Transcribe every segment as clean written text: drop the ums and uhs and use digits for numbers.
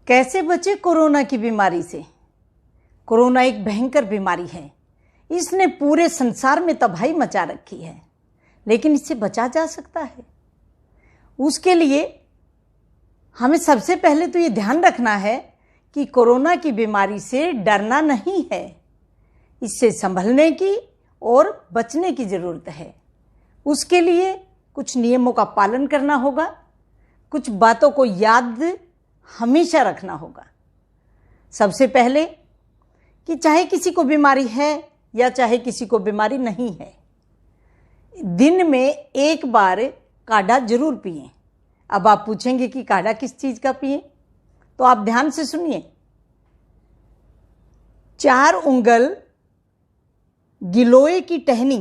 कैसे बचे कोरोना की बीमारी से। कोरोना एक भयंकर बीमारी है, इसने पूरे संसार में तबाही मचा रखी है, लेकिन इससे बचा जा सकता है। उसके लिए हमें सबसे पहले तो ये ध्यान रखना है कि कोरोना की बीमारी से डरना नहीं है, इससे संभलने की और बचने की ज़रूरत है। उसके लिए कुछ नियमों का पालन करना होगा, कुछ बातों को याद हमेशा रखना होगा। सबसे पहले कि चाहे किसी को बीमारी है या चाहे किसी को बीमारी नहीं है, दिन में एक बार काढ़ा जरूर पिएं। अब आप पूछेंगे कि काढ़ा किस चीज़ का पिएं, तो आप ध्यान से सुनिए। 4 उंगल गिलोय की टहनी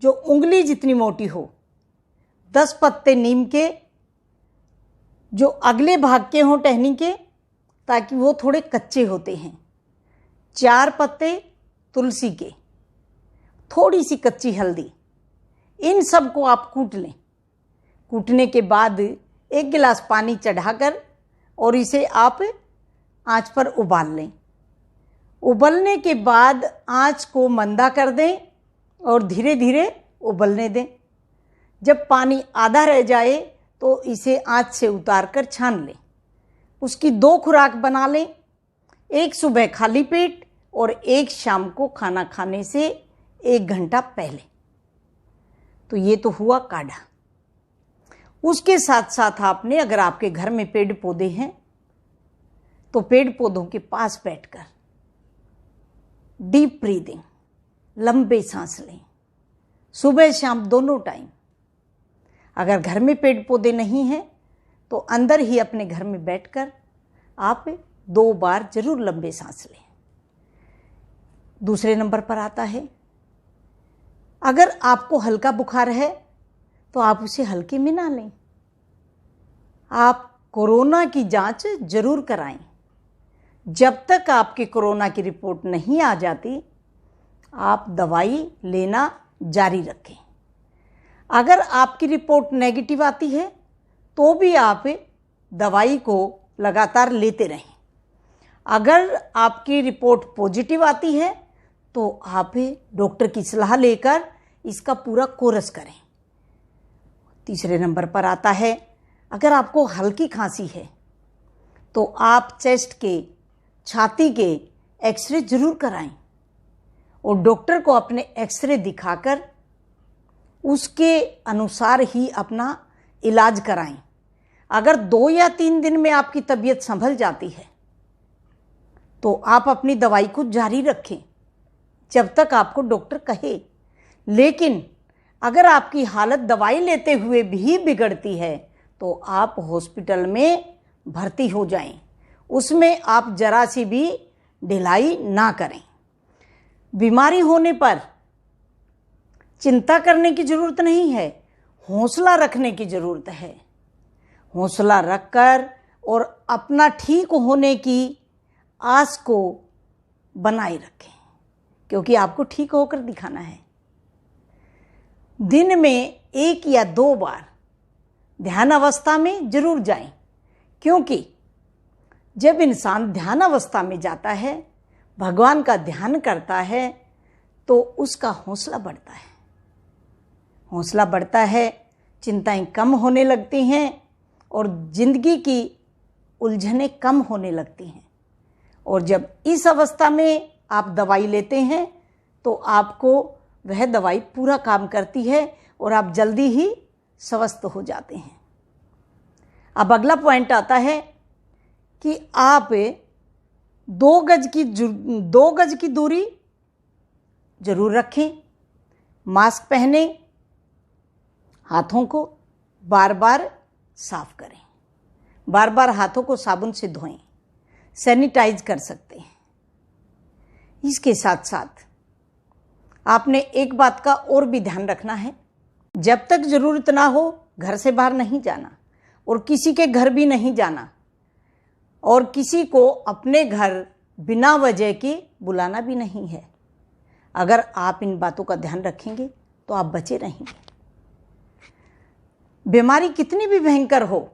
जो उंगली जितनी मोटी हो, 10 पत्ते नीम के जो अगले भाग के हों टहनी के, ताकि वो थोड़े कच्चे होते हैं, 4 पत्ते तुलसी के, थोड़ी सी कच्ची हल्दी, इन सब को आप कूट लें। कूटने के बाद 1 गिलास पानी चढ़ाकर और इसे आप आंच पर उबाल लें। उबलने के बाद आंच को मंदा कर दें और धीरे धीरे उबलने दें। जब पानी आधा रह जाए तो इसे आंच से उतारकर छान लें। उसकी 2 खुराक बना लें, एक सुबह खाली पेट और एक शाम को खाना खाने से 1 घंटा पहले। तो ये तो हुआ काढ़ा। उसके साथ साथ आपने, अगर आपके घर में पेड़ पौधे हैं, तो पेड़ पौधों के पास बैठकर डीप ब्रीदिंग, लंबे सांस लें, सुबह शाम दोनों टाइम। अगर घर में पेड़ पौधे नहीं हैं तो अंदर ही अपने घर में बैठकर आप 2 बार जरूर लंबे सांस लें। दूसरे नंबर पर आता है, अगर आपको हल्का बुखार है तो आप उसे हल्के में ना लें। आप कोरोना की जांच जरूर कराएं। जब तक आपके कोरोना की रिपोर्ट नहीं आ जाती, आप दवाई लेना जारी रखें। अगर आपकी रिपोर्ट नेगेटिव आती है तो भी आप दवाई को लगातार लेते रहें। अगर आपकी रिपोर्ट पॉजिटिव आती है तो आप डॉक्टर की सलाह लेकर इसका पूरा कोर्स करें। तीसरे नंबर पर आता है, अगर आपको हल्की खांसी है तो आप चेस्ट के, छाती के एक्सरे जरूर कराएं और डॉक्टर को अपने एक्सरे दिखाकर उसके अनुसार ही अपना इलाज कराएं। अगर 2 या 3 दिन में आपकी तबीयत संभल जाती है तो आप अपनी दवाई को जारी रखें जब तक आपको डॉक्टर कहे। लेकिन अगर आपकी हालत दवाई लेते हुए भी बिगड़ती है तो आप हॉस्पिटल में भर्ती हो जाएं। उसमें आप जरा सी भी ढिलाई ना करें। बीमारी होने पर चिंता करने की ज़रूरत नहीं है, हौसला रखने की ज़रूरत है। हौसला रखकर और अपना ठीक होने की आस को बनाए रखें, क्योंकि आपको ठीक होकर दिखाना है। दिन में 1 या 2 बार ध्यान अवस्था में जरूर जाएं, क्योंकि जब इंसान ध्यान अवस्था में जाता है, भगवान का ध्यान करता है, तो उसका हौसला बढ़ता है। हौसला बढ़ता है, चिंताएं कम होने लगती हैं और जिंदगी की उलझनें कम होने लगती हैं। और जब इस अवस्था में आप दवाई लेते हैं तो आपको वह दवाई पूरा काम करती है और आप जल्दी ही स्वस्थ हो जाते हैं। अब अगला पॉइंट आता है कि आप 2 गज की दूरी जरूर रखें, मास्क पहने, हाथों को बार बार साफ करें, बार बार हाथों को साबुन से धोएं, सैनिटाइज कर सकते हैं। इसके साथ साथ आपने एक बात का और भी ध्यान रखना है, जब तक ज़रूरत ना हो घर से बाहर नहीं जाना और किसी के घर भी नहीं जाना और किसी को अपने घर बिना वजह के बुलाना भी नहीं है। अगर आप इन बातों का ध्यान रखेंगे तो आप बचे रहेंगे। बीमारी कितनी भी भयंकर हो,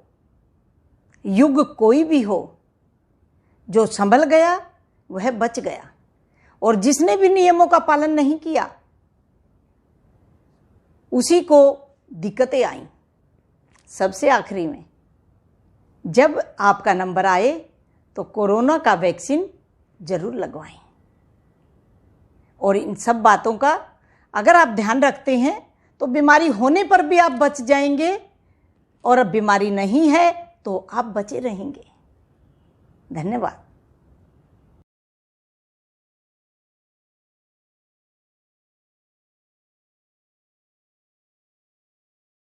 युग कोई भी हो, जो संभल गया वह बच गया, और जिसने भी नियमों का पालन नहीं किया उसी को दिक्कतें आईं। सबसे आखिरी में, जब आपका नंबर आए तो कोरोना का वैक्सीन जरूर लगवाएं। और इन सब बातों का अगर आप ध्यान रखते हैं तो बीमारी होने पर भी आप बच जाएंगे, और अब बीमारी नहीं है तो आप बचे रहेंगे। धन्यवाद।